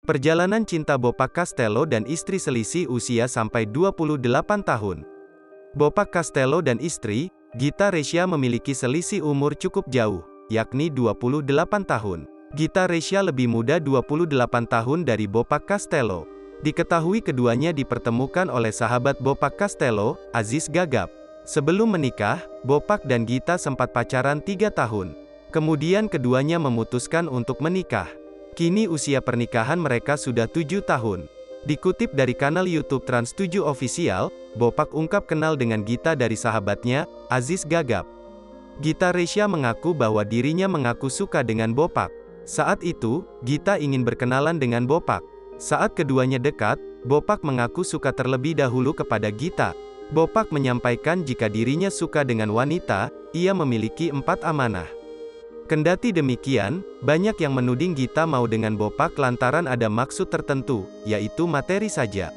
Perjalanan cinta Bopak Castello dan istri selisih usia sampai 28 tahun. Bopak Castello dan istri, Gita Resya memiliki selisih umur cukup jauh, yakni 28 tahun. Gita Resya lebih muda 28 tahun dari Bopak Castello. Diketahui keduanya dipertemukan oleh sahabat Bopak Castello, Aziz Gagap. Sebelum menikah, Bopak dan Gita sempat pacaran 3 tahun. Kemudian keduanya memutuskan untuk menikah. Kini usia pernikahan mereka sudah 7 tahun. Dikutip dari kanal YouTube Trans 7 Official, Bopak ungkap kenal dengan Gita dari sahabatnya, Aziz Gagap. Gita Resya mengaku bahwa dirinya mengaku suka dengan Bopak. Saat itu, Gita ingin berkenalan dengan Bopak. Saat keduanya dekat, Bopak mengaku suka terlebih dahulu kepada Gita. Bopak menyampaikan jika dirinya suka dengan wanita, ia memiliki 4 amanah. Kendati demikian, banyak yang menuding Gita mau dengan Bopak lantaran ada maksud tertentu, yaitu materi saja.